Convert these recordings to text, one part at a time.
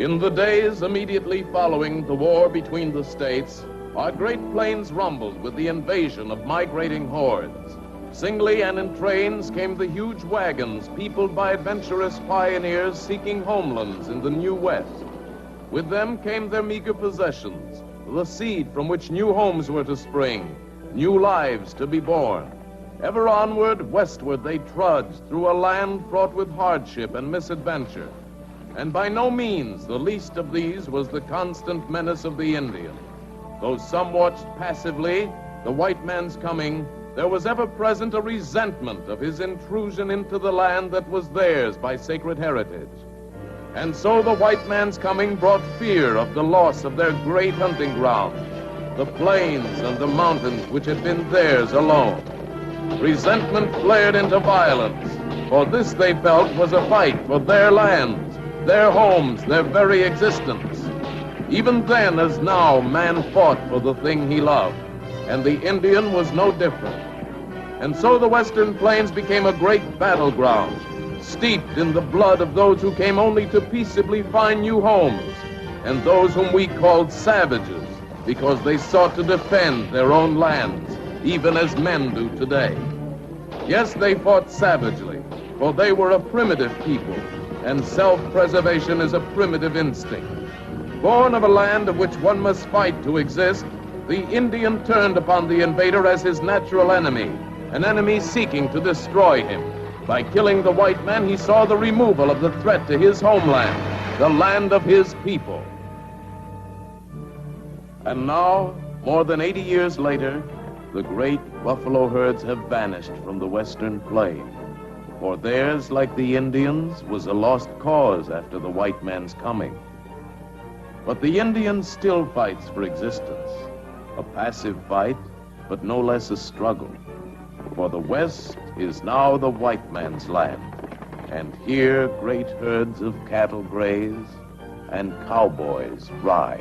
In the days immediately following the war between the states, our great plains rumbled with the invasion of migrating hordes. Singly and in trains came the huge wagons peopled by adventurous pioneers seeking homelands in the new West. With them came their meager possessions, the seed from which new homes were to spring, new lives to be born. Ever onward, westward they trudged through a land fraught with hardship and misadventure. And by no means the least of these was the constant menace of the Indian. Though some watched passively the white man's coming, there was ever present a resentment of his intrusion into the land that was theirs by sacred heritage. And so the white man's coming brought fear of the loss of their great hunting ground, the plains and the mountains which had been theirs alone. Resentment flared into violence, for this they felt was a fight for their lands, their homes, their very existence. Even then as now, man fought for the thing he loved, and the Indian was no different. And so the Western Plains became a great battleground, steeped in the blood of those who came only to peaceably find new homes, and those whom we called savages, because they sought to defend their own lands, even as men do today. Yes, they fought savagely, for they were a primitive people, and self-preservation is a primitive instinct. Born of a land of which one must fight to exist, the Indian turned upon the invader as his natural enemy, an enemy seeking to destroy him. By killing the white man, he saw the removal of the threat to his homeland, the land of his people. And now, more than 80 years later, the great buffalo herds have vanished from the Western Plain. For theirs, like the Indians, was a lost cause after the white man's coming. But the Indian still fights for existence, a passive fight, but no less a struggle. For the West is now the white man's land, and here great herds of cattle graze and cowboys ride.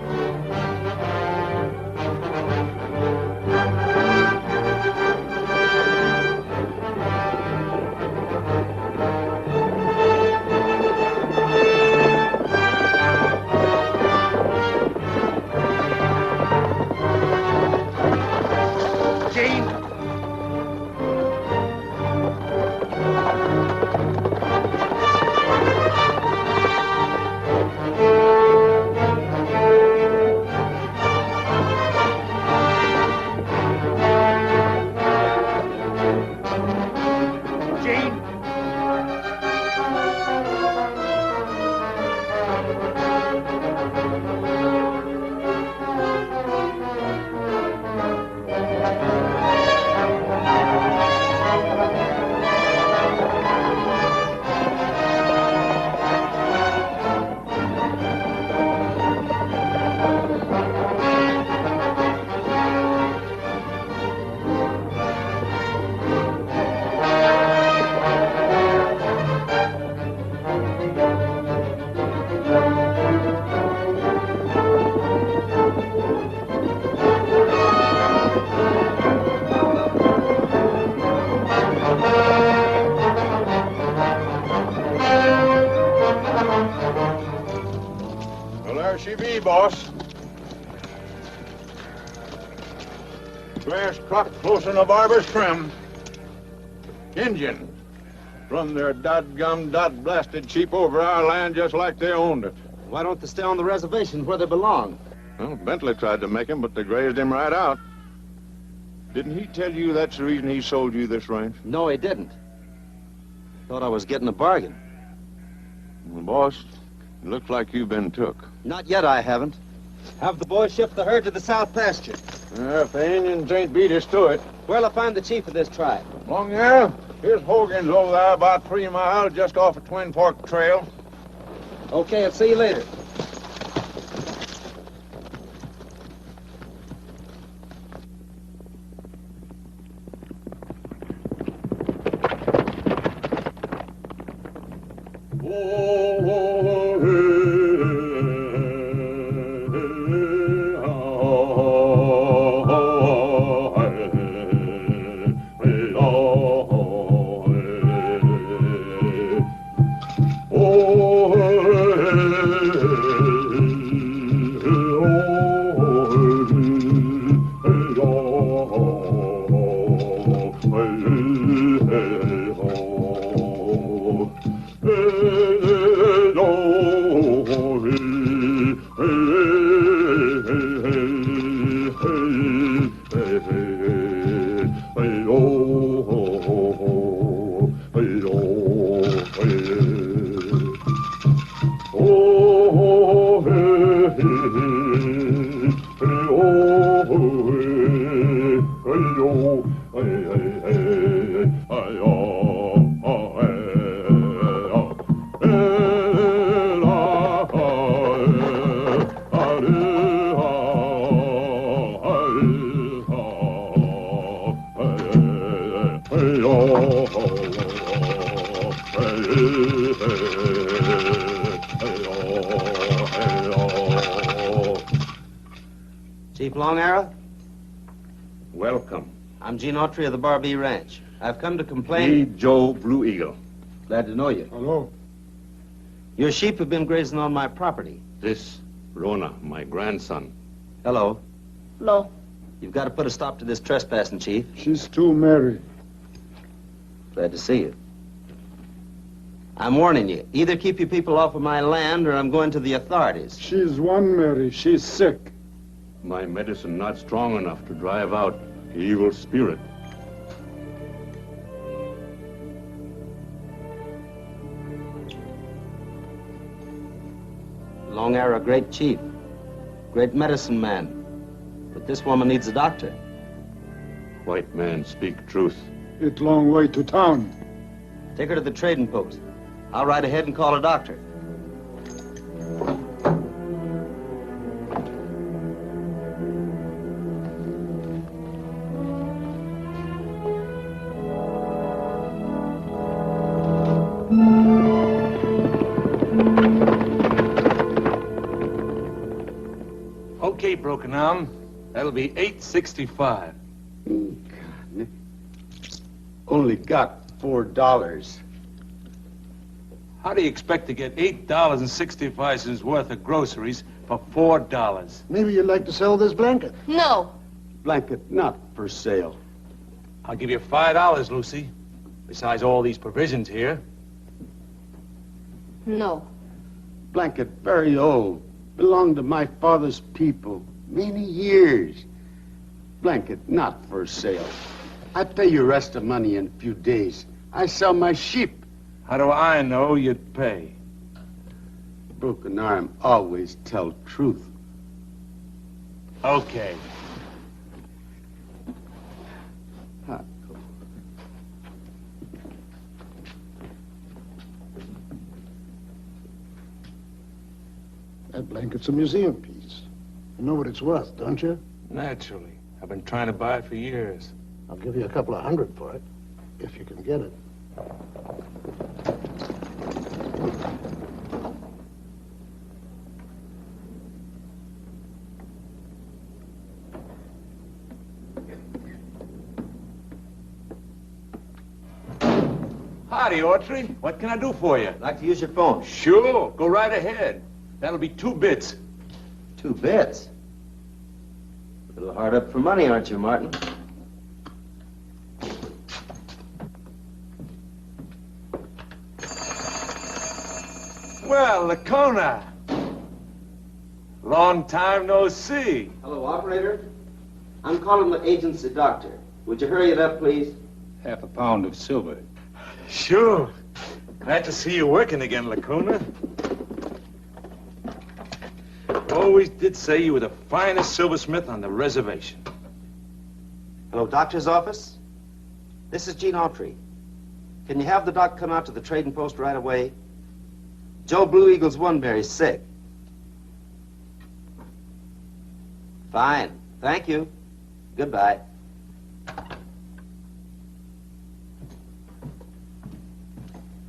Boss. Grass cropped close in the barber's trim. Injun. Run their dot-gum, dot-blasted sheep over our land just like they owned it. Why don't they stay on the reservation where they belong? Well, Bentley tried to make him, but they grazed him right out. Didn't he tell you that's the reason he sold you this ranch? No, he didn't. Thought I was getting a bargain. Well, boss, it looks like you've been took. Not yet, I haven't. Have the boys shift the herd to the south pasture. If the Indians ain't beat us to it. Where'll I find the chief of this tribe? Long there? Here's Hogan's over there about 3 miles, just off a Twin Fork trail. Okay, I'll see you later. Chief Long Arrow? Welcome. I'm Gene Autry of the Barbee Ranch. I've come to complain... Me, Joe Blue Eagle. Glad to know you. Hello. Your sheep have been grazing on my property. This, Rona, my grandson. Hello. No. You've got to put a stop to this trespassing, Chief. She's too merry. Glad to see you. I'm warning you. Either keep you people off of my land or I'm going to the authorities. She's one Mary. She's sick. My medicine not strong enough to drive out the evil spirit. Long Arrow, great chief. Great medicine man. But this woman needs a doctor. White man speak truth. It's long way to town. Take her to the trading post. I'll ride ahead and call a doctor. Okay, broken arm. That'll be $8.65. God, only got $4. How do you expect to get $8.65 worth of groceries for $4? Maybe you'd like to sell this blanket. No. Blanket not for sale. I'll give you $5, Lucy. Besides all these provisions here. No. Blanket very old. Belonged to my father's people. Many years. Blanket not for sale. I pay you rest of money in a few days. I sell my sheep. How do I know you'd pay? Broken arm always tell truth. Okay. That blanket's a museum piece. You know what it's worth, don't you? Naturally. I've been trying to buy it for years. I'll give you a couple of $100 for it, if you can get it. Howdy, Autry. What can I do for you? I'd like to use your phone. Sure. Go right ahead. That'll be 2 bits. 2 bits. A little hard up for money, aren't you, Martin? Well, Lacona. Long time no see. Hello, operator. I'm calling the agency doctor. Would you hurry it up, please? Half a pound of silver. Sure. Glad to see you working again, Lacuna. Always did say you were the finest silversmith on the reservation. Hello, doctor's office? This is Gene Autry. Can you have the doc come out to the trading post right away? Joe Blue Eagle's Oneberry's sick. Fine. Thank you. Goodbye.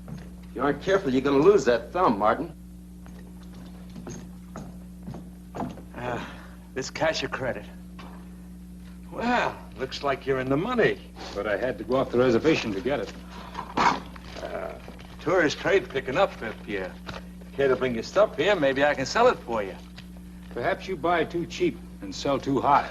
If you aren't careful, you're going to lose that thumb, Martin. This cash or credit? Well, looks like you're in the money. But I had to go off the reservation to get it. Tourist trade picking up. If you care to bring your stuff here, maybe I can sell it for you. Perhaps you buy too cheap and sell too high.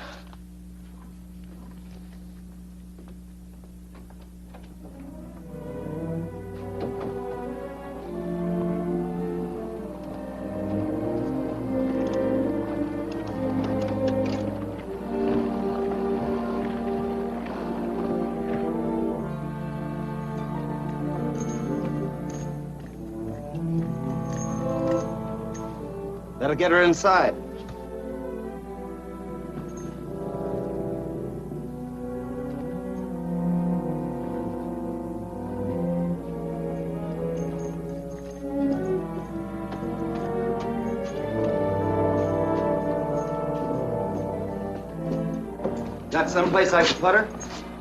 Better get her inside. Got someplace I can put her?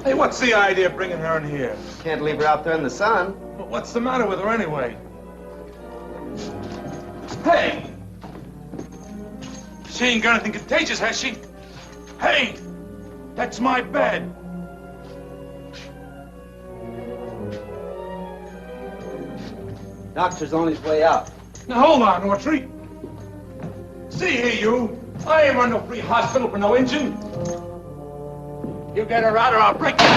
Hey, what's the idea of bringing her in here? Can't leave her out there in the sun. But what's the matter with her anyway? Hey! She ain't got anything contagious, has she? Hey! That's my bed. Doctor's on his way out. Now, hold on, Autry. See here, you. I ain't run no free hospital for no engine. You get her out or I'll break you.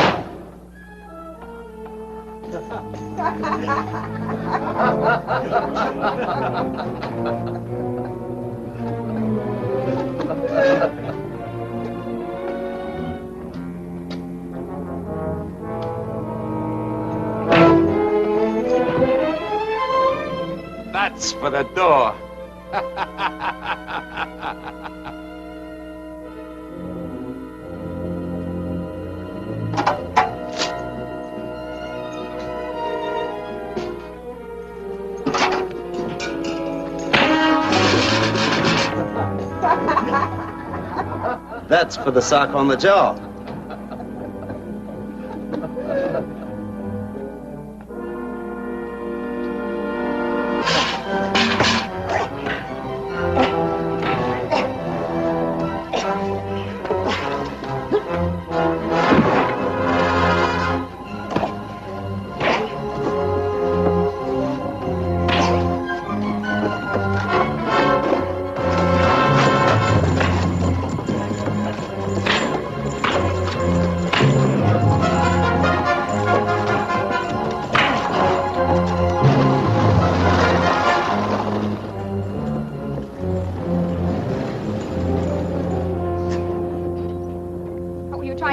That's for the door. That's for the sock on the jaw.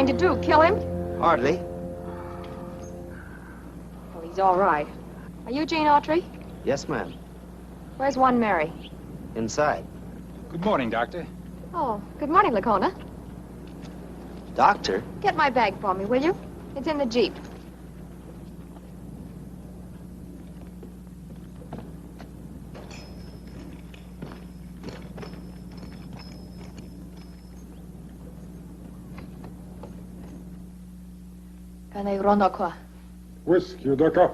To do? Kill him? Hardly. Well, he's all right. Are you Jean Autry? Yes, ma'am. Where's one Mary? Inside. Good morning, Doctor. Oh, good morning, Lacona. Doctor? Get my bag for me, will you? It's in the Jeep. Whiskey, Doctor.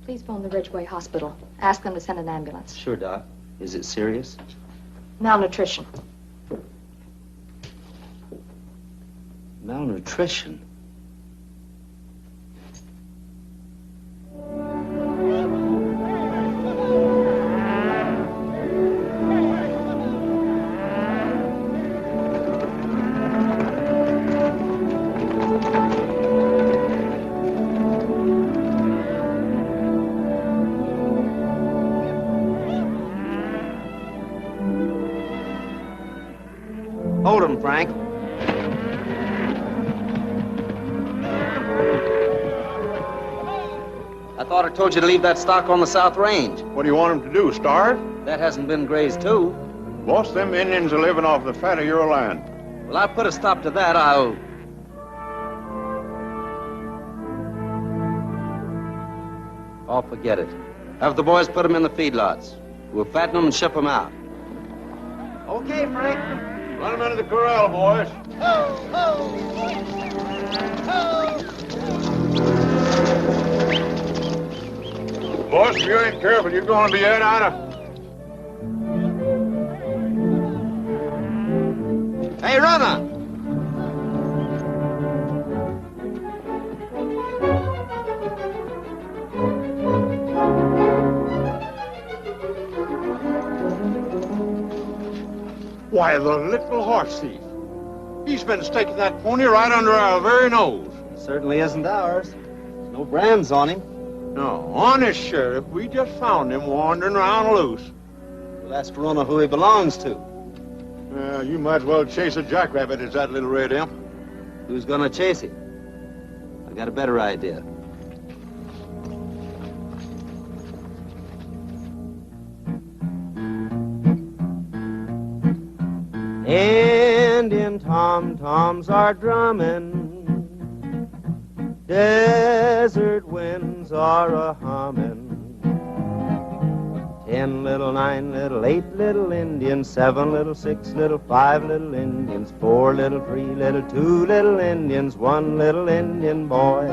Please phone the Ridgeway Hospital. Ask them to send an ambulance. Sure, Doc. Is it serious? Malnutrition. Malnutrition? Hold him, Frank. I thought I told you to leave that stock on the South Range. What do you want him to do, starve? That hasn't been grazed, too. Most of them Indians are living off the fat of your land. Well, I put a stop to that. Oh, forget it. Have the boys put them in the feedlots. We'll fatten them and ship them out. Okay, Frank. Run them into the corral, boys. Ho, ho! Ho! Boys, if you ain't careful, you're going to be head out of... Hey, runner! Why, the little horse thief. He's been staking that pony right under our very nose. Certainly isn't ours. No brands on him. No, honest, Sheriff, we just found him wandering around loose. Well, ask Rona who he belongs to. You might as well chase a jackrabbit as that little red imp. Who's gonna chase him? I got a better idea. Indian tom-toms are drumming, desert winds are a-humming. 10 little, 9 little, 8 little Indians, 7 little, 6 little, 5 little Indians, 4 little, 3 little, 2 little Indians, 1 little Indian boy.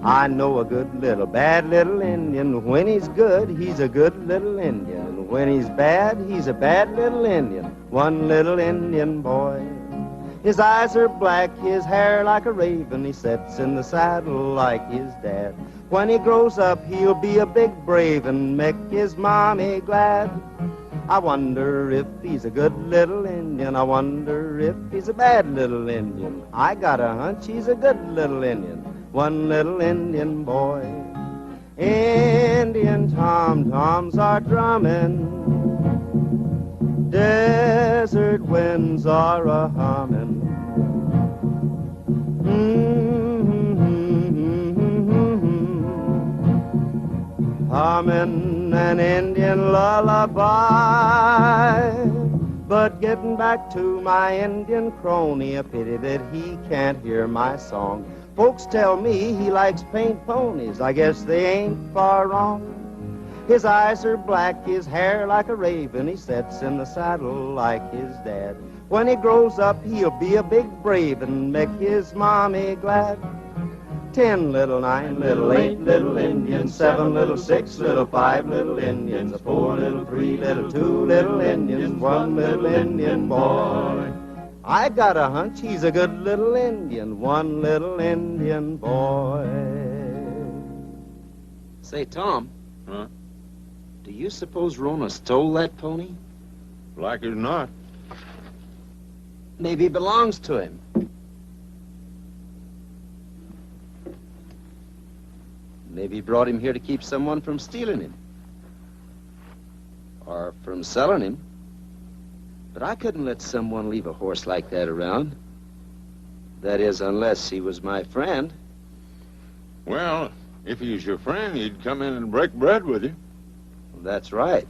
I know a good little, bad little Indian. When he's good, he's a good little Indian. When he's bad, he's a bad little Indian. 1 little Indian boy. His eyes are black, his hair like a raven. He sits in the saddle like his dad. When he grows up, he'll be a big brave and make his mommy glad. I wonder if he's a good little Indian. I wonder if he's a bad little Indian. I got a hunch he's a good little Indian. 1 little Indian boy. Indian tom-toms are drumming, desert winds are a-humming. Humming an Indian lullaby. But getting back to my Indian crony, a pity that he can't hear my song. Folks tell me he likes paint ponies. I guess they ain't far wrong. His eyes are black, his hair like a raven. He sits in the saddle like his dad. When he grows up, he'll be a big brave and make his mommy glad. 10 little, 9 little, 8 little Indians, 7 little, 6 little, 5 little Indians, 4 little, 3 little, 2 little Indians, 1 little Indian boy. I got a hunch he's a good little Indian, 1 little Indian boy. Say, Tom. Huh? Do you suppose Rona stole that pony? Like as not. Maybe it belongs to him. Maybe he brought him here to keep someone from stealing him. Or from selling him. But I couldn't let someone leave a horse like that around. That is, unless he was my friend. Well, if he was your friend, he'd come in and break bread with you. That's right.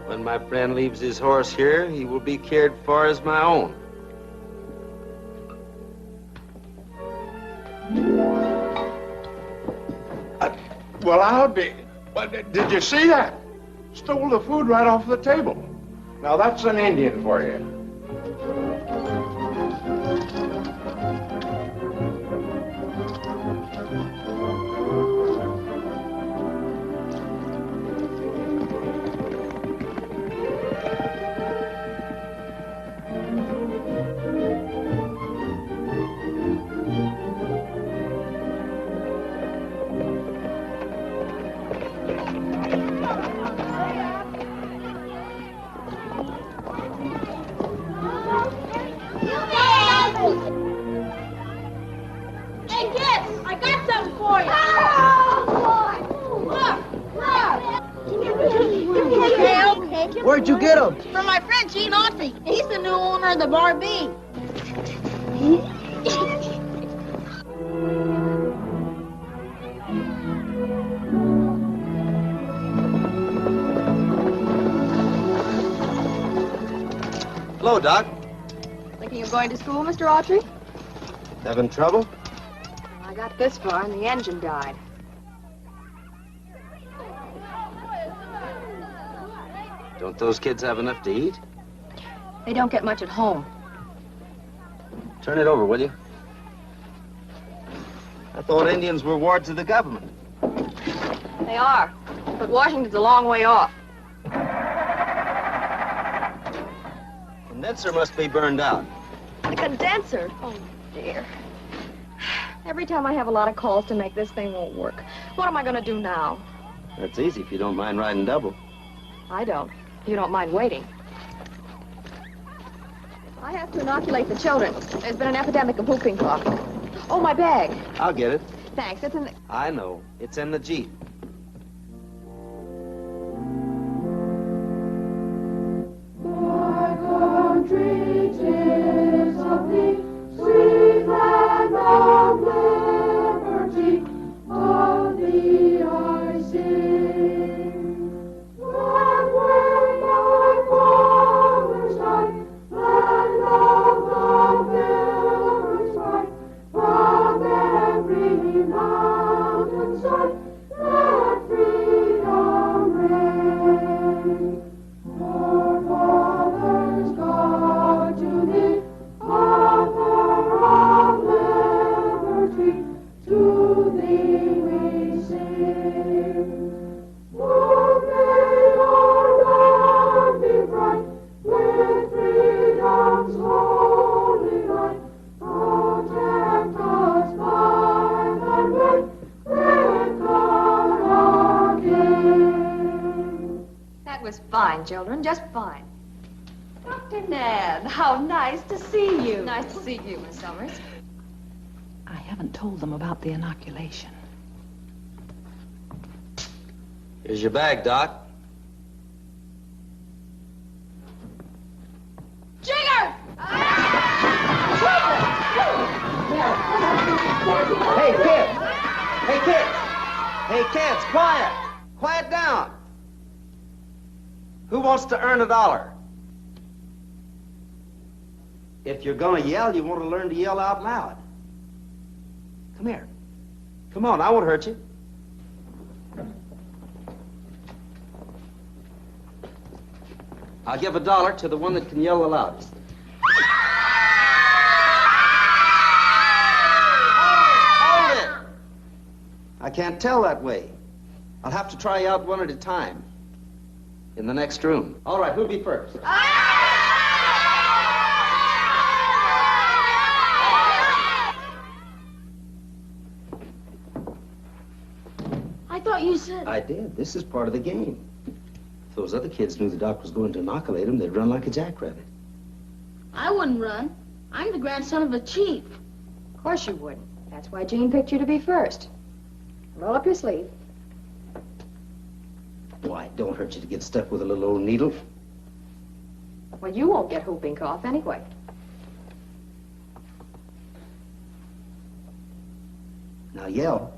When my friend leaves his horse here, he will be cared for as my own. Well, I'll be... Well, did you see that? Stole the food right off the table. Now, that's an Indian for you. take him? Where'd you get him? From my friend Gene Autry. He's the new owner of the Bar B. Hello, Doc. Thinking of going to school, Mr. Autry? Having trouble? I got this far and the engine died. Don't those kids have enough to eat? They don't get much at home. Turn it over, will you? I thought Indians were wards of the government. They are, but Washington's a long way off. Condenser must be burned out. The condenser? Oh, dear. Every time I have a lot of calls to make, this thing won't work. What am I going to do now? That's easy if you don't mind riding double. I don't. You don't mind waiting. I have to inoculate the children. There's been an epidemic of whooping cough. Oh, my bag. I'll get it. Thanks. It's in the... I know. It's in the Jeep. Children, just fine. Dr. Ned, how nice to see you. Nice to see you, Miss Summers. I haven't told them about the inoculation. Here's your bag, Doc. Jigger! Hey, kids! Hey, kids! Hey, kids, quiet! Quiet down! Who wants to earn $1? If you're gonna yell, you want to learn to yell out loud. Come here. Come on, I won't hurt you. I'll give $1 to the one that can yell the loudest. Hold it! I can't tell that way. I'll have to try you out one at a time. In the next room. All right, who'll be first? I thought you said... I did. This is part of the game. If those other kids knew the doc was going to inoculate them, they'd run like a jackrabbit. I wouldn't run. I'm the grandson of a chief. Of course you wouldn't. That's why Gene picked you to be first. Roll up your sleeve. Why, it don't hurt you to get stuck with a little old needle. Well, you won't get whooping cough anyway. Now yell.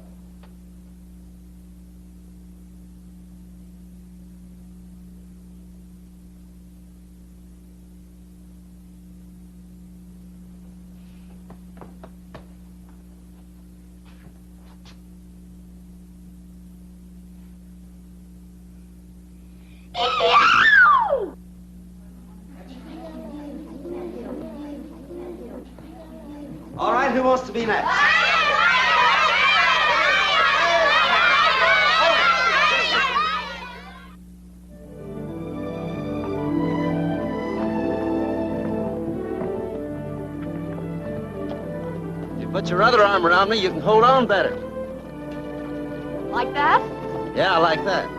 All right, who wants to be next? If you put your other arm around me, you can hold on better. Like that? Yeah, like that.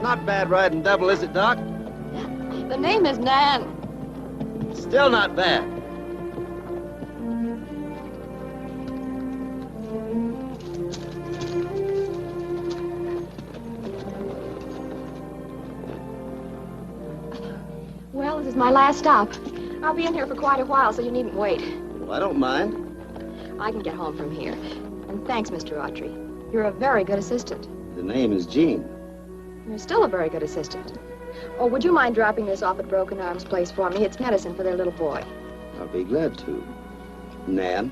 Not bad riding double, is it, Doc? The name is Nan. Still not bad. Cummins is my last stop. I'll be in here for quite a while, so you needn't wait. Well, I don't mind. I can get home from here. And thanks, Mr. Autry. You're a very good assistant. The name is Jean. You're still a very good assistant. Oh, would you mind dropping this off at Broken Arms Place for me? It's medicine for their little boy. I'll be glad to. Nan?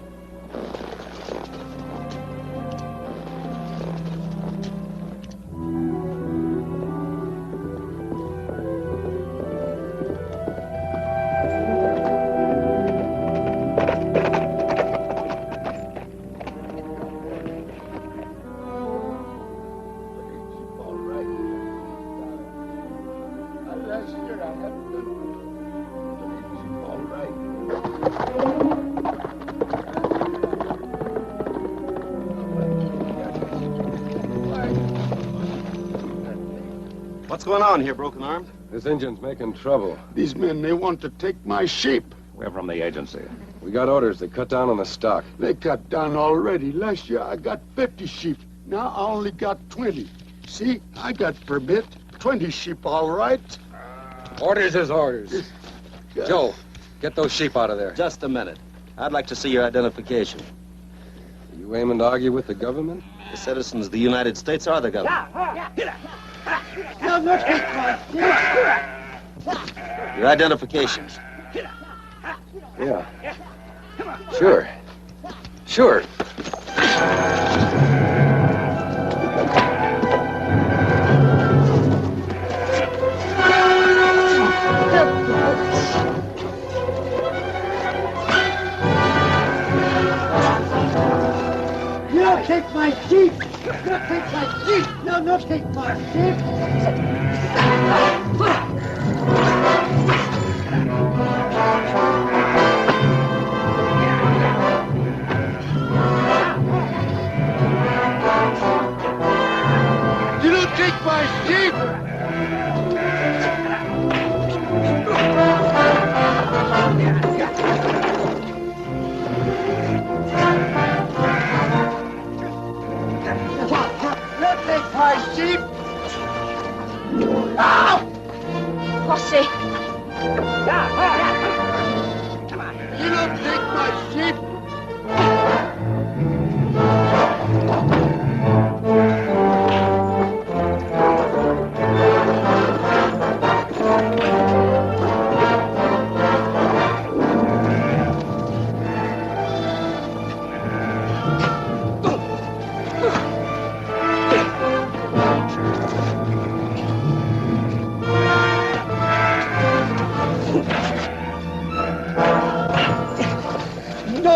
What's going on here, Broken Arms? This engine's making trouble. These men, they want to take my sheep. We're from the agency. We got orders to cut down on the stock. They cut down already. Last year I got 50 sheep. Now I only got 20. See, I got permit. 20 sheep, all right. Orders is orders. Joe, get those sheep out of there. Just a minute. I'd like to see your identification. You aiming to argue with the government? The citizens of the United States are the government. Your identifications. Yeah. Sure. Sure. No, take my sheep! No, take my sheep! No, take my sheep! You don't take my sheep! My sheep! Ow! Posse! You don't take my sheep!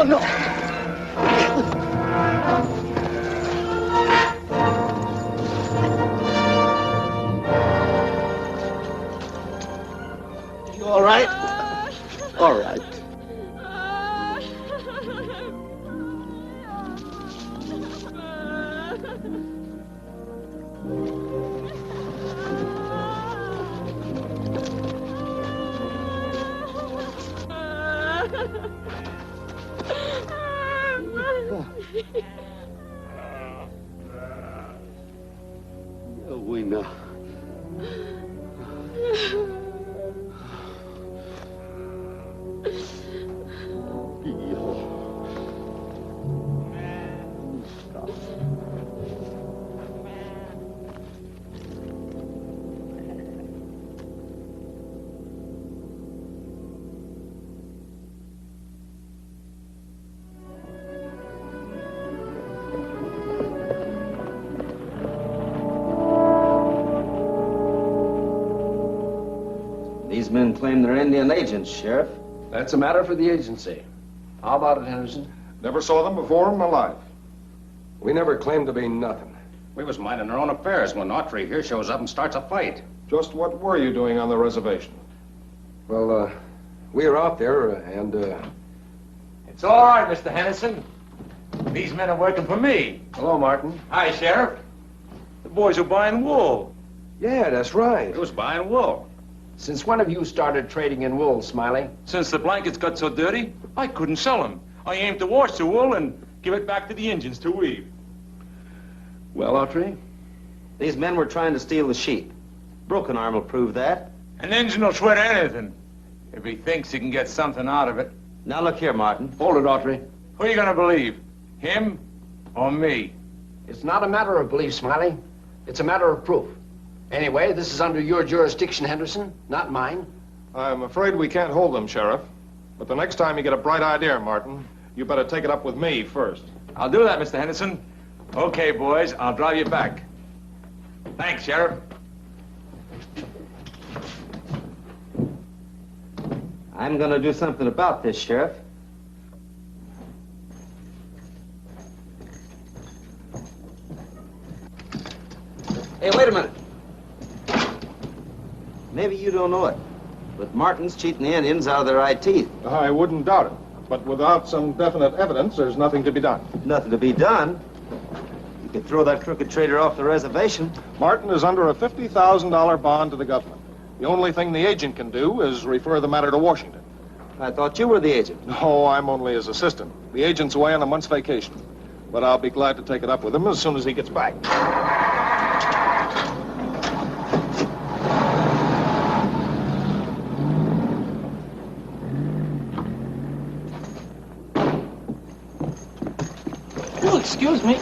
No! You all right? All right. We know. These men claim they're Indian agents, Sheriff. That's a matter for the agency. How about it, Henderson? Never saw them before in my life. We never claimed to be nothing. We was minding our own affairs when Autry here shows up and starts a fight. Just what were you doing on the reservation? Well, we were out there, and, It's all right, Mr. Henderson. These men are working for me. Hello, Martin. Hi, Sheriff. The boys are buying wool. Yeah, that's right. It was buying wool. Since when have you started trading in wool, Smiley? Since the blankets got so dirty, I couldn't sell them. I aimed to wash the wool and give it back to the Indians to weave. Well, Autry? These men were trying to steal the sheep. Broken Arm will prove that. An Indian will swear to anything. If he thinks he can get something out of it. Now look here, Martin. Hold it, Autry. Who are you gonna believe? Him or me? It's not a matter of belief, Smiley. It's a matter of proof. Anyway, this is under your jurisdiction, Henderson, not mine. I'm afraid we can't hold them, Sheriff. But the next time you get a bright idea, Martin, you better take it up with me first. I'll do that, Mr. Henderson. Okay, boys, I'll drive you back. Thanks, Sheriff. I'm gonna do something about this, Sheriff. Hey, wait a minute. Maybe you don't know it, but Martin's cheating the Indians out of their eye teeth. I wouldn't doubt it. But without some definite evidence, there's nothing to be done. Nothing to be done? You could throw that crooked trader off the reservation. Martin is under a $50,000 bond to the government. The only thing the agent can do is refer the matter to Washington. I thought you were the agent. No, I'm only his assistant. The agent's away on a month's vacation. But I'll be glad to take it up with him as soon as he gets back. Oh, excuse me.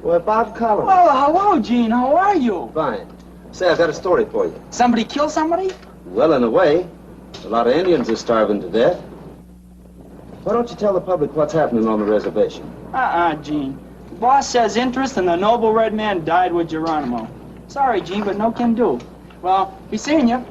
Well, Bob Collins. Oh, hello, Gene. How are you? Fine. Say, I've got a story for you. Somebody kill somebody? Well, in a way. A lot of Indians are starving to death. Why don't you tell the public what's happening on the reservation? Gene. The boss says interest and the noble red man died with Geronimo. Sorry, Gene, but no can do. Well, be seeing you.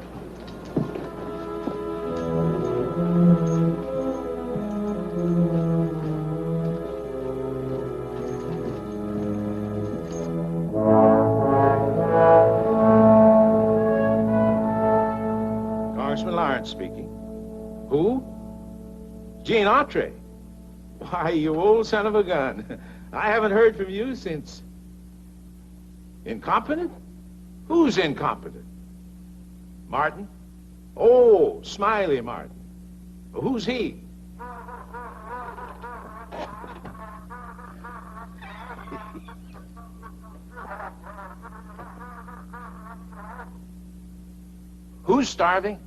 Speaking. Who? Gene Autry. Why, you old son of a gun. I haven't heard from you since... Incompetent? Who's incompetent? Martin? Oh, Smiley Martin. Who's he? Who's starving?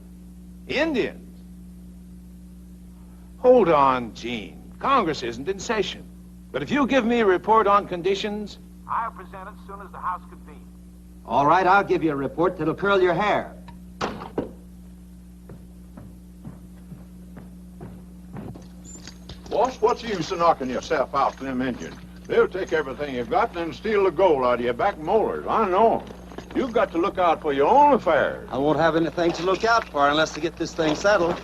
Indians. Hold on, Gene. Congress isn't in session. But if you give me a report on conditions, I'll present it as soon as the House convenes. All right, I'll give you a report that'll curl your hair. Boss, what's the use of knocking yourself out to them Indians? They'll take everything you've got and then steal the gold out of your back molars. I know. You've got to look out for your own affairs. I won't have anything to look out for unless to get this thing settled.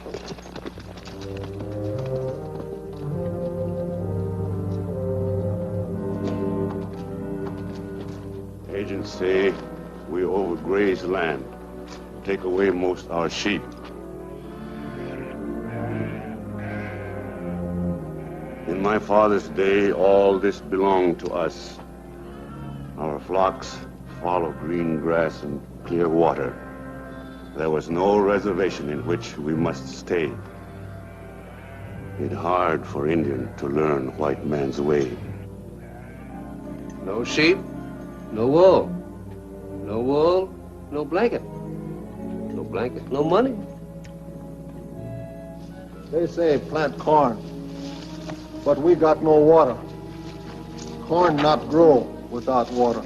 Agents say we overgraze land, take away most our sheep. In my father's day, all this belonged to us. Our flocks follow green grass and clear water. There was no reservation in which we must stay. It's hard for Indian to learn white man's way. No sheep, no wool. No wool, no blanket. No blanket, no money. They say plant corn, but we got no water. Corn not grow without water.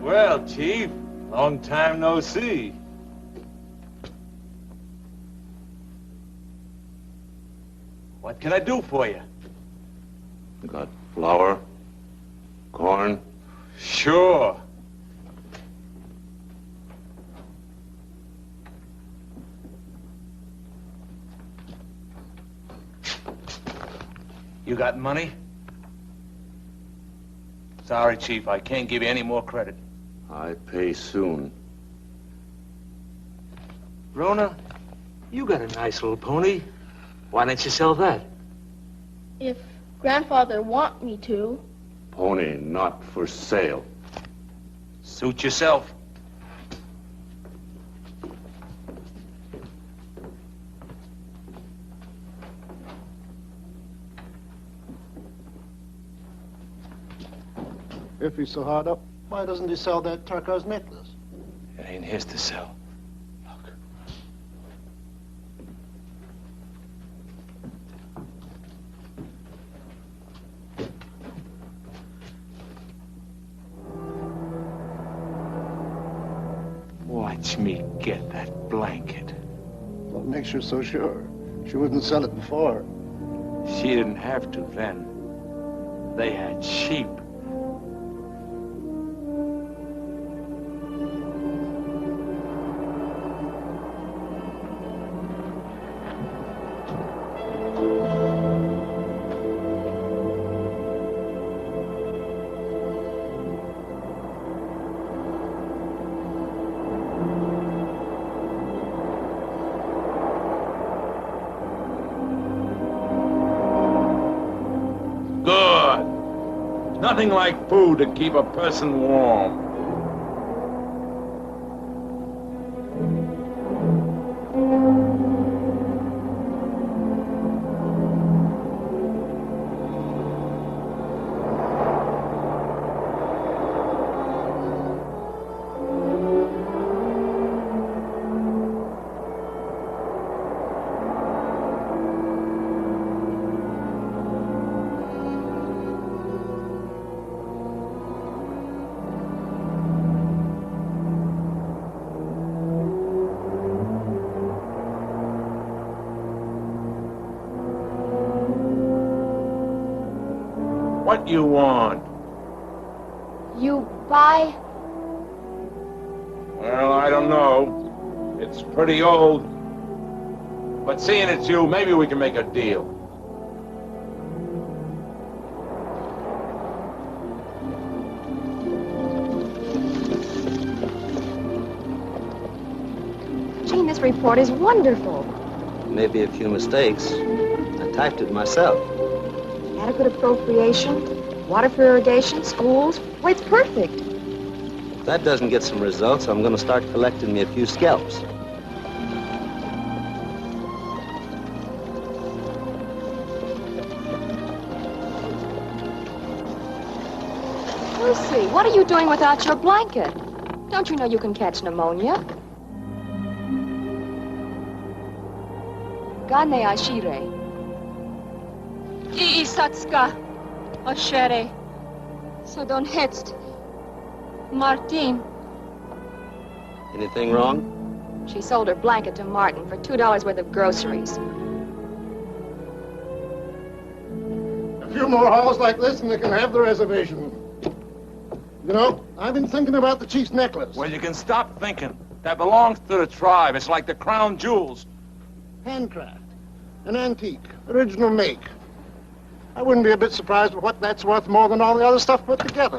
Well, Chief, long time no see. What can I do for you? You got flour, corn? Sure. You got money? Sorry, Chief, I can't give you any more credit. I pay soon. Rona, you got a nice little pony. Why don't you sell that? If Grandfather want me to. Pony not for sale. Suit yourself. If he's so hard up, why doesn't he sell that turquoise necklace? It ain't his to sell. Look. Watch me get that blanket. What makes you so sure? She wouldn't sell it before. She didn't have to then. They had sheep. Nothing like food to keep a person warm. What you want? You buy? Well, I don't know. It's pretty old. But seeing it's you, maybe we can make a deal. Gene, this report is wonderful. Maybe a few mistakes. I typed it myself. Adequate appropriation, water for irrigation, schools. Well, it's perfect. If that doesn't get some results, I'm going to start collecting me a few scalps. Lucy, what are you doing without your blanket? Don't you know you can catch pneumonia? Gane ashire. Iisatska, Oshere, Sodon Hetst, Martin. Anything wrong? She sold her blanket to Martin for $2 worth of groceries. A few more hauls like this and they can have the reservation. You know, I've been thinking about the chief's necklace. Well, you can stop thinking. That belongs to the tribe. It's like the crown jewels. Handcraft. An antique. Original make. I wouldn't be a bit surprised with what that's worth more than all the other stuff put together.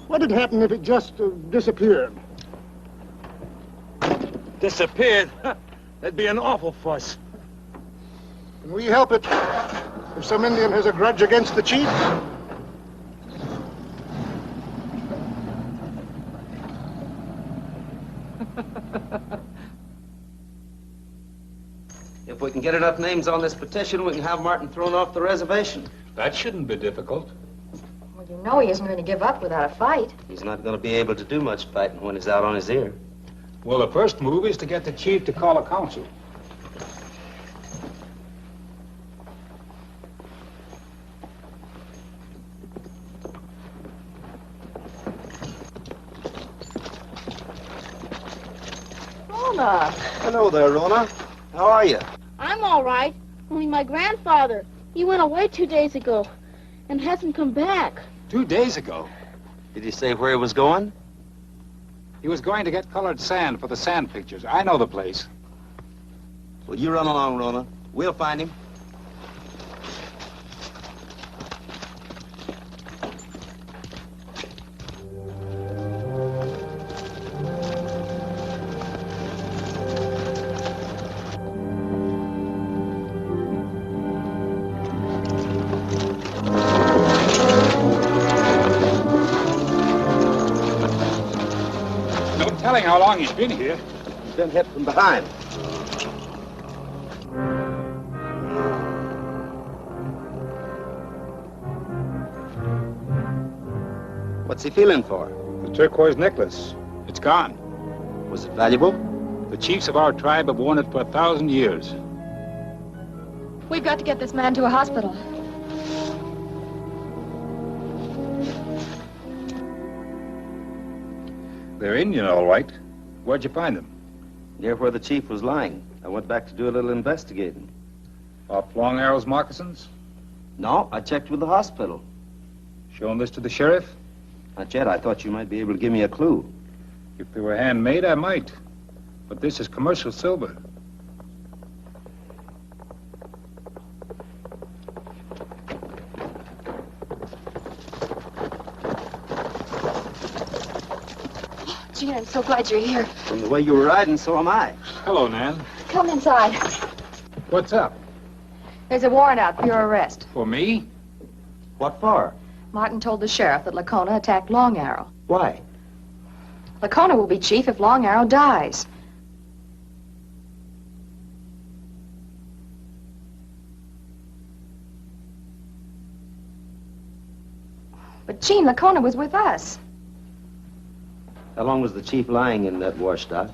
What'd happen if it just disappeared? Disappeared? That'd be an awful fuss. Can we help it? If some Indian has a grudge against the chief? If we can get enough names on this petition, we can have Martin thrown off the reservation. That shouldn't be difficult. Well, you know he isn't going to give up without a fight. He's not going to be able to do much fighting when he's out on his ear. Well, the first move is to get the chief to call a council. Rona. Hello there, Rona. How are you? I'm all right. Only my grandfather, he went away 2 days ago and hasn't come back. 2 days ago? Did he say where he was going? He was going to get colored sand for the sand pictures. I know the place. Well, you run along, Rona. We'll find him. telling how long he's been here. He's been hit from behind. What's he feeling for? The turquoise necklace. It's gone. Was it valuable? The chiefs of our tribe have worn it for 1,000 years. We've got to get this man to a hospital. They're Indian, all right. Where'd you find them? Near where the chief was lying. I went back to do a little investigating. Off Long Arrow's moccasins? No, I checked with the hospital. Shown this to the sheriff? Not yet. I thought you might be able to give me a clue. If they were handmade, I might. But this is commercial silver. Gene, I'm so glad you're here. From the way you were riding, so am I. Hello, Nan. Come inside. What's up? There's a warrant out for your arrest. For me? What for? Martin told the sheriff that Lacona attacked Long Arrow. Why? Lacona will be chief if Long Arrow dies. But, Gene, Lacona was with us. How long was the chief lying in that washdock?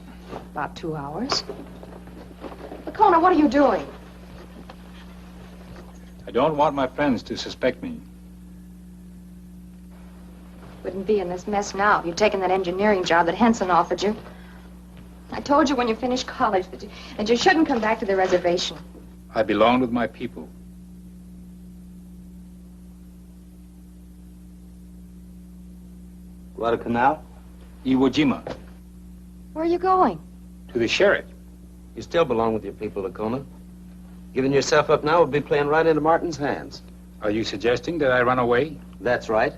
About 2 hours. Lacona, what are you doing? I don't want my friends to suspect me. Wouldn't be in this mess now if you'd taken that engineering job that Henson offered you. I told you when you finished college that you shouldn't come back to the reservation. I belonged with my people. Guadalcanal? Iwo Jima. Where are you going? To the sheriff. You still belong with your people, Lacona. Giving yourself up now would be playing right into Martin's hands. Are you suggesting that I run away? That's right.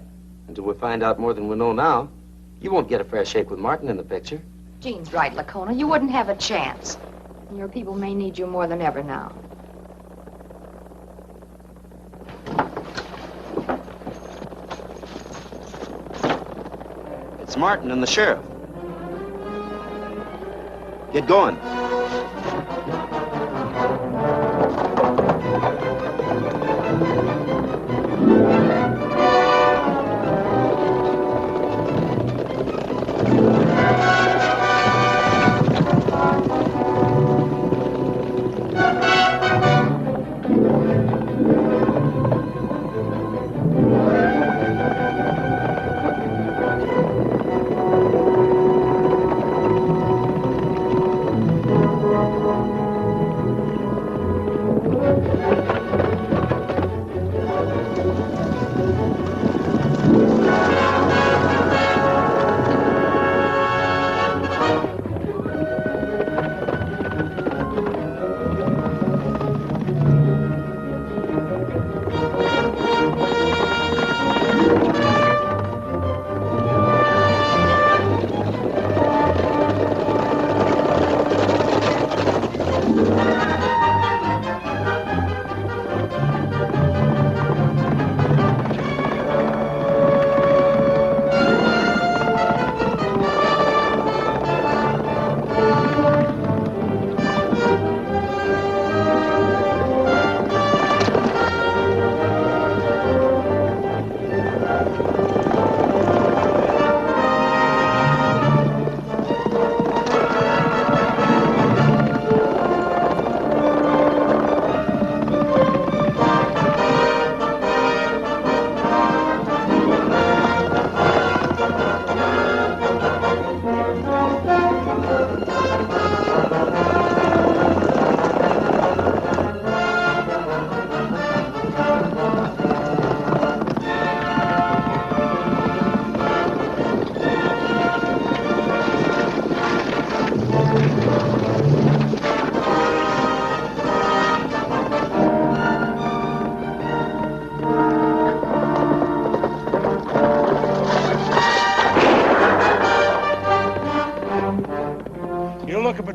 Until we find out more than we know now, you won't get a fair shake with Martin in the picture. Gene's right, Lacona. You wouldn't have a chance. And your people may need you more than ever now. It's Martin and the sheriff. Get going.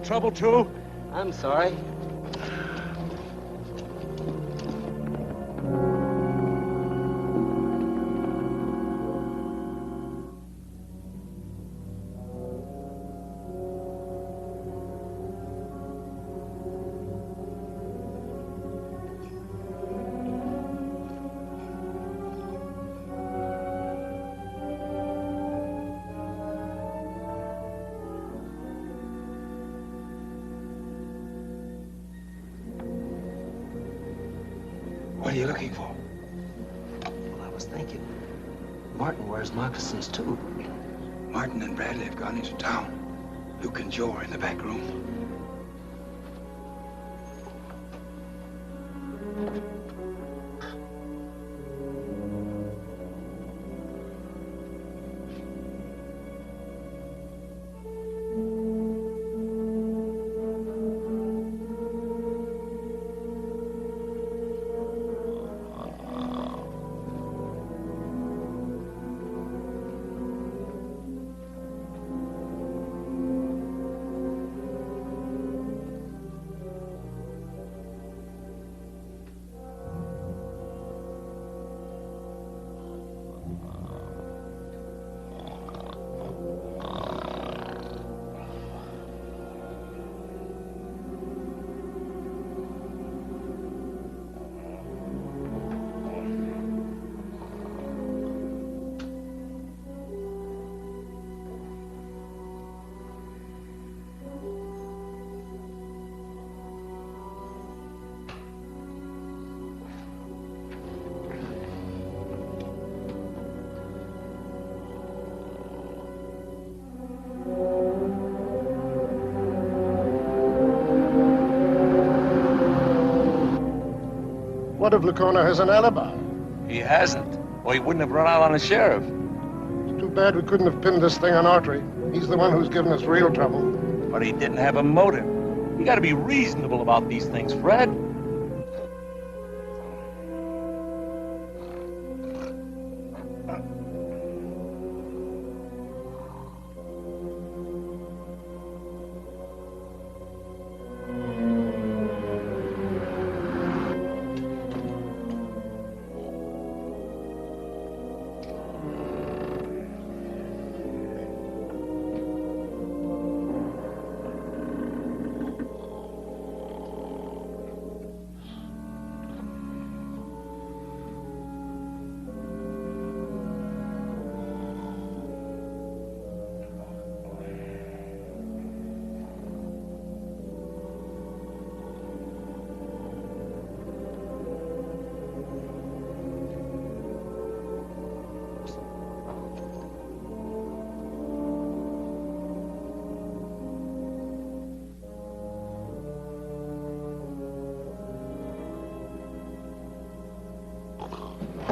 Trouble, too? I'm sorry. What are you looking for? Well, I was thinking, Martin wears moccasins too. Martin and Bradley have gone into town. Luke and Joe are in the back room. What if Lacona has an alibi? He hasn't, or he wouldn't have run out on the sheriff. It's too bad we couldn't have pinned this thing on Autry. He's the one who's given us real trouble. But he didn't have a motive. You gotta be reasonable about these things, Fred.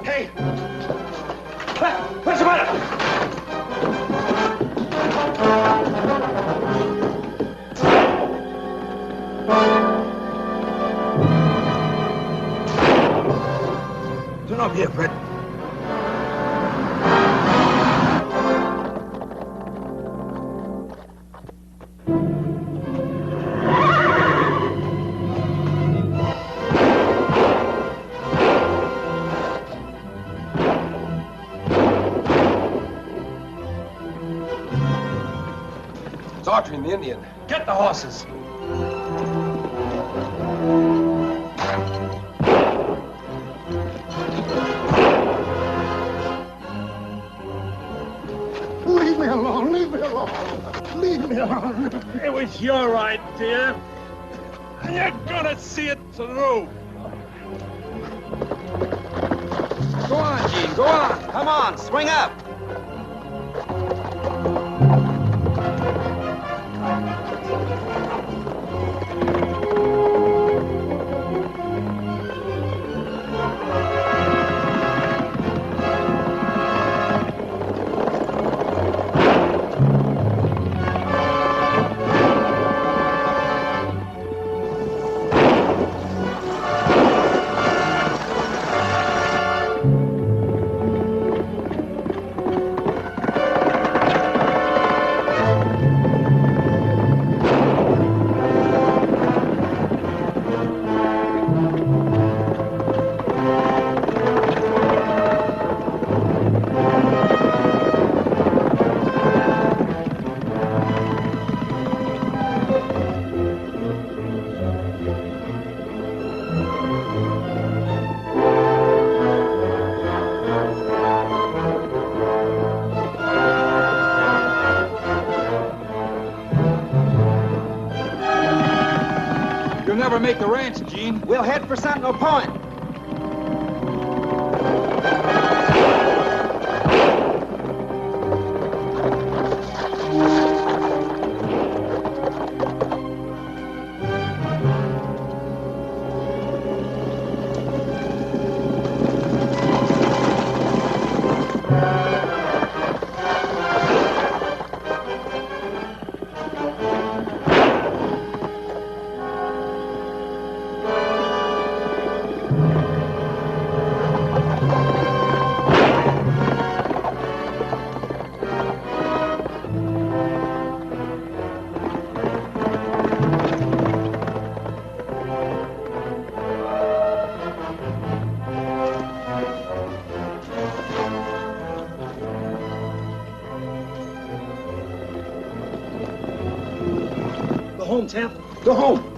Hey! What's the matter? Turn up here, Fred. Autry and the Indian. Get the horses. Leave me alone, leave me alone. Leave me alone. It was your idea. And you're gonna see it through. Go on, Gene, go on. Come on, swing up. You'll never make the ranch, Gene. We'll head for Sentinel Point. home, Champ. Go home.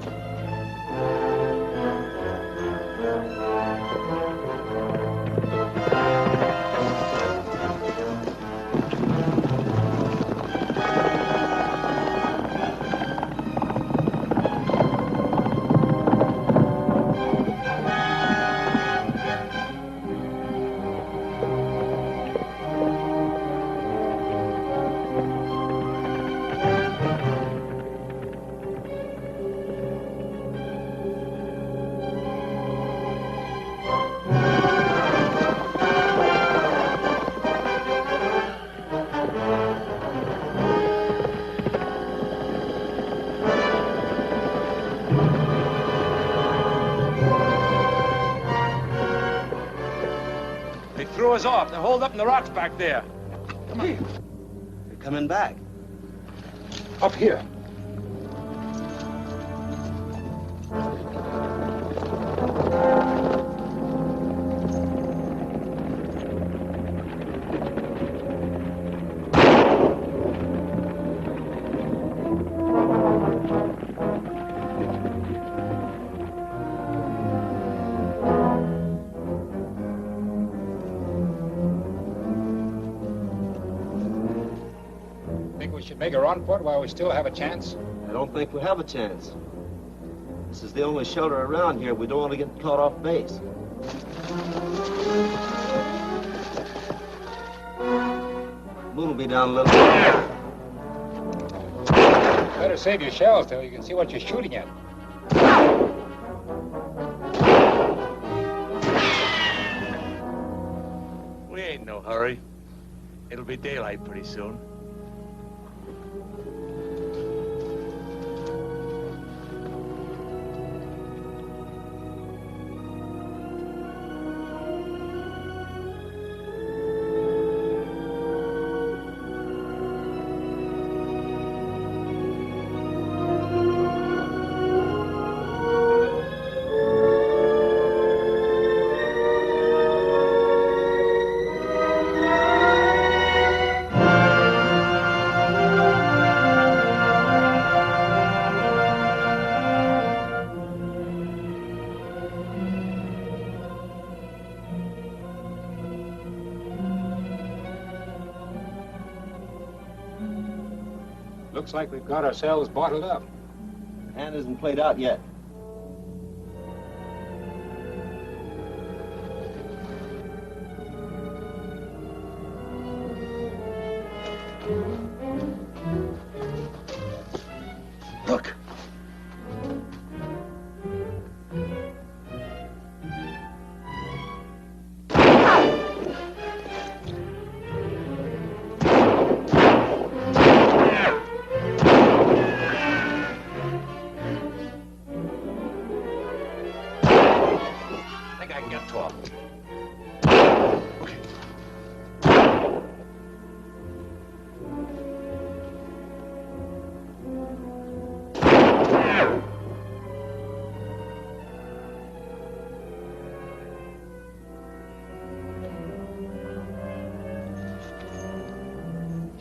Threw us off. They're holed up in the rocks back there. Come on. They're coming back. Up here. Make a run for it while we still have a chance? I don't think we have a chance. This is the only shelter around here. We don't want to get caught off base. Moon will be down a little. Better save your shells till you can see what you're shooting at. We ain't in no hurry. It'll be daylight pretty soon. Looks like we've got ourselves bottled up. Hand isn't played out yet. Look.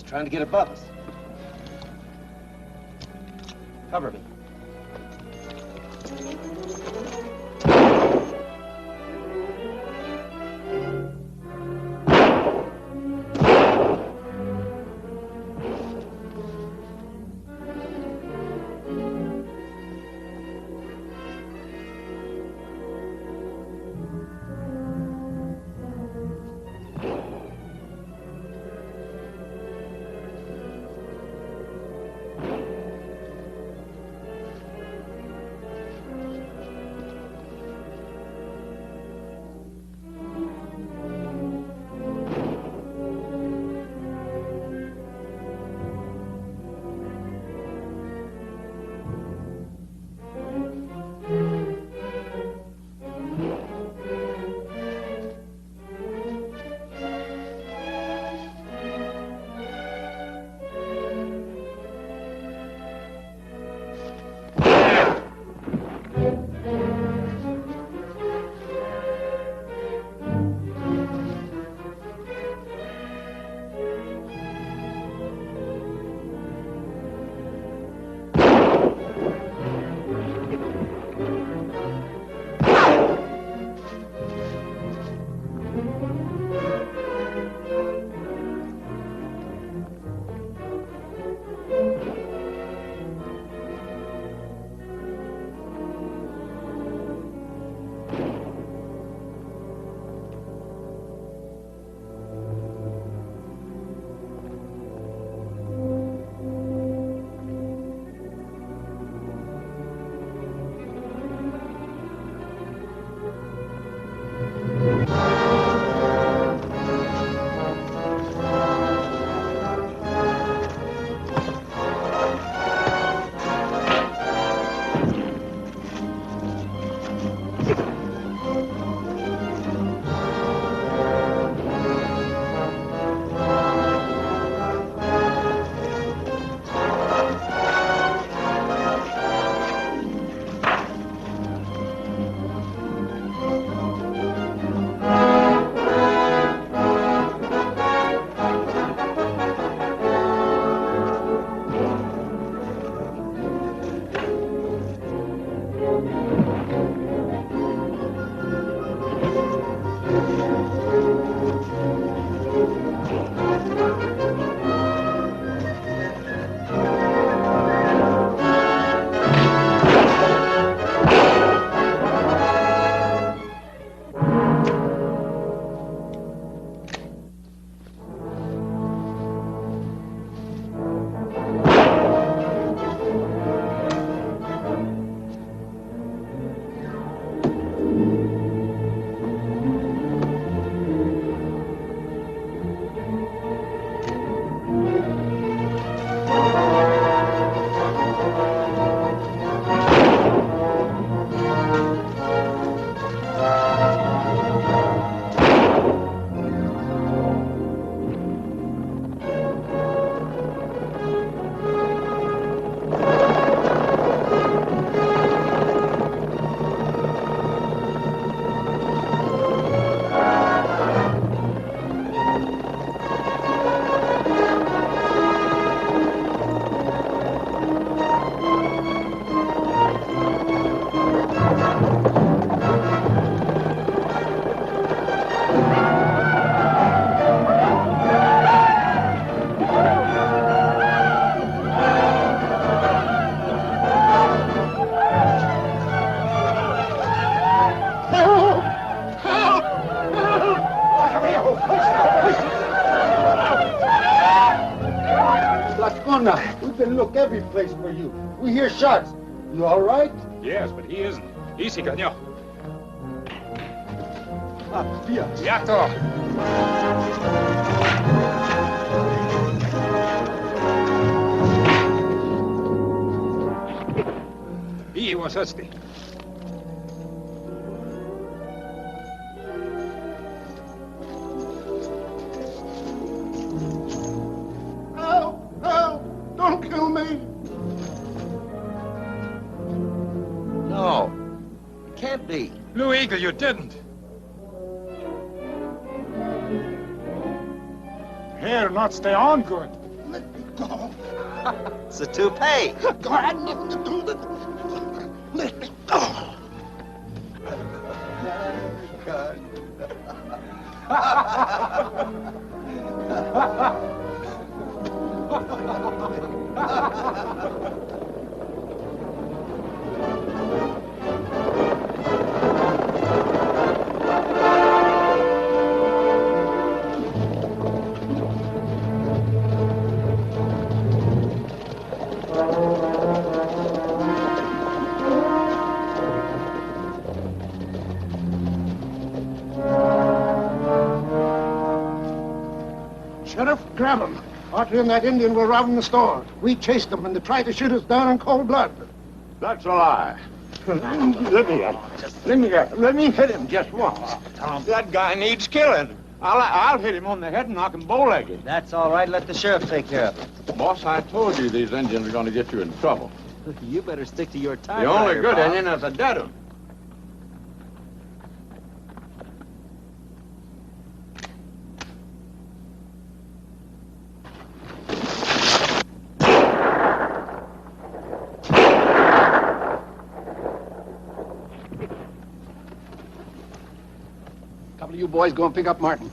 Trying to get above us. Cover me. look every place for you. We hear shots. You all right? Yes, but he isn't. Easy, caño. Yes. Yato. He was thirsty. Help! Help! Don't kill me! No. It can't be. Blue Eagle, you didn't. Hair not stay on good. Let me go. It's a toupee. God, I had nothing to do with it. Let me go. Sheriff, grab him. Autry and that Indian were robbing the store. We chased them and they tried to shoot us down in cold blood. That's a lie. Let me hit him just once. That guy needs killing. I'll hit him on the head and knock him bow-legged. That's all right. Let the sheriff take care of it. Boss, I told you these Indians are going to get you in trouble. You better stick to your time. The only good Indian is a dead one. Couple of you boys go and pick up Martin.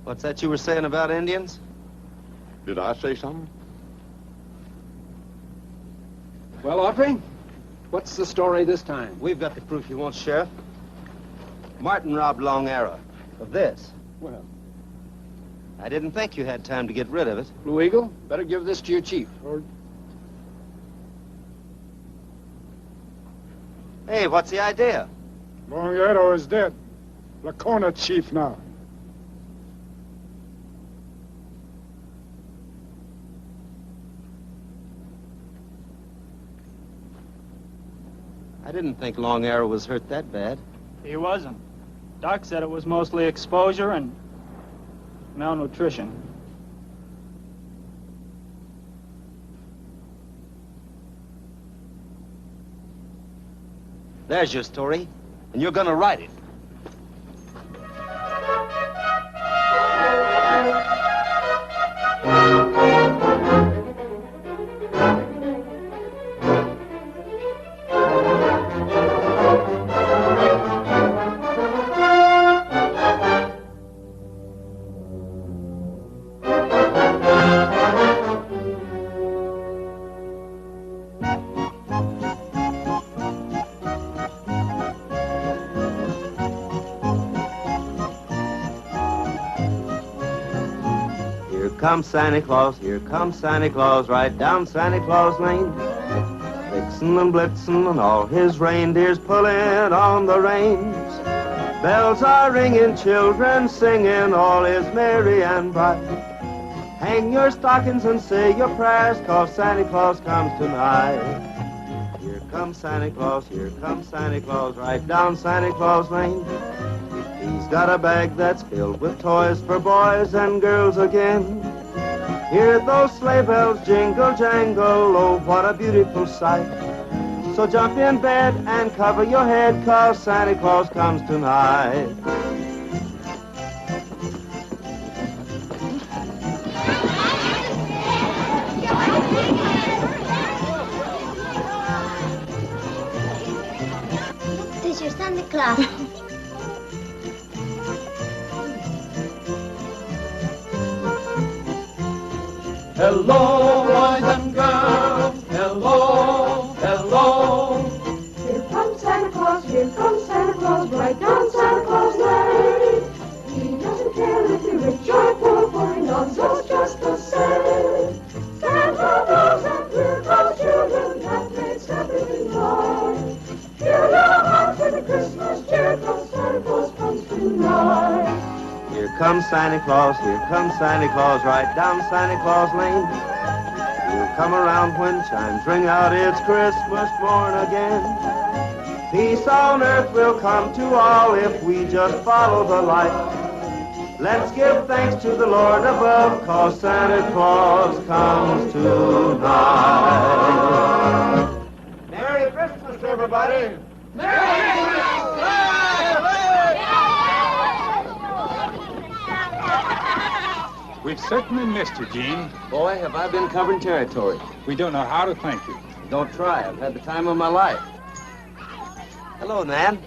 What's that you were saying about Indians? Did I say something? Well, Autry, what's the story this time? We've got the proof you want, Sheriff. Martin robbed Long Arrow of this. Well, I didn't think you had time to get rid of it. Blue Eagle, better give this to your chief. Or Hey, what's the idea? Long Arrow is dead. Lacona chief now. I didn't think Long Arrow was hurt that bad. He wasn't. Doc said it was mostly exposure and malnutrition. There's your story, and you're gonna write it. Here comes Santa Claus, right down Santa Claus Lane. Vixen and Blitzen and all his reindeers pulling on the reins. Bells are ringing, children singing, all is merry and bright. Hang your stockings and say your prayers, 'cause Santa Claus comes tonight. Here comes Santa Claus, right down Santa Claus Lane. He's got a bag that's filled with toys for boys and girls again. Hear those sleigh bells jingle, jangle, oh, what a beautiful sight. So jump in bed and cover your head, 'cause Santa Claus comes tonight. This is your Santa Claus. Hello, boys and girls, hello, hello. Here comes Santa Claus, right down Santa Claus Lane. He doesn't care if you're rich or poor, for he loves those comes Santa Claus, here comes Santa Claus, right down Santa Claus Lane. He'll come around when chimes ring out, it's Christmas morn again. Peace on earth will come to all if we just follow the light. Let's give thanks to the Lord above, 'cause Santa Claus comes tonight. Merry Christmas, everybody! We've certainly missed you, Gene. Boy, have I been covering territory. We don't know how to thank you. Don't try. I've had the time of my life. Hello, Nan.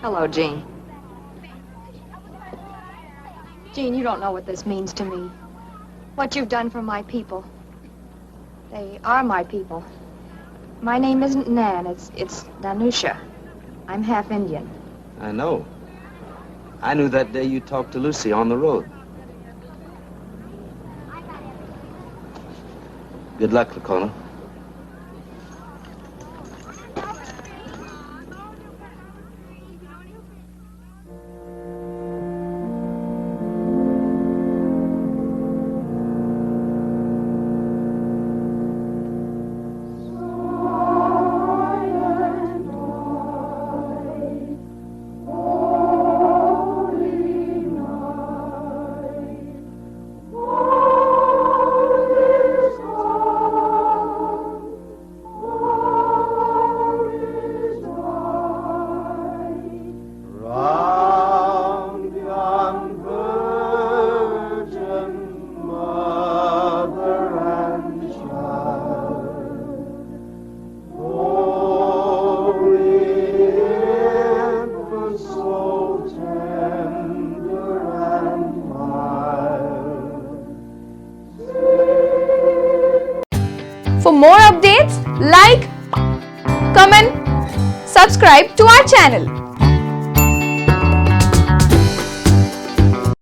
Hello, Gene. Gene, you don't know what this means to me. What you've done for my people. They are my people. My name isn't Nan, it's Danusha. I'm half Indian. I know. I knew that day you talked to Lucy on the road. Good luck, Lacona. For more updates, like, comment, subscribe to our channel.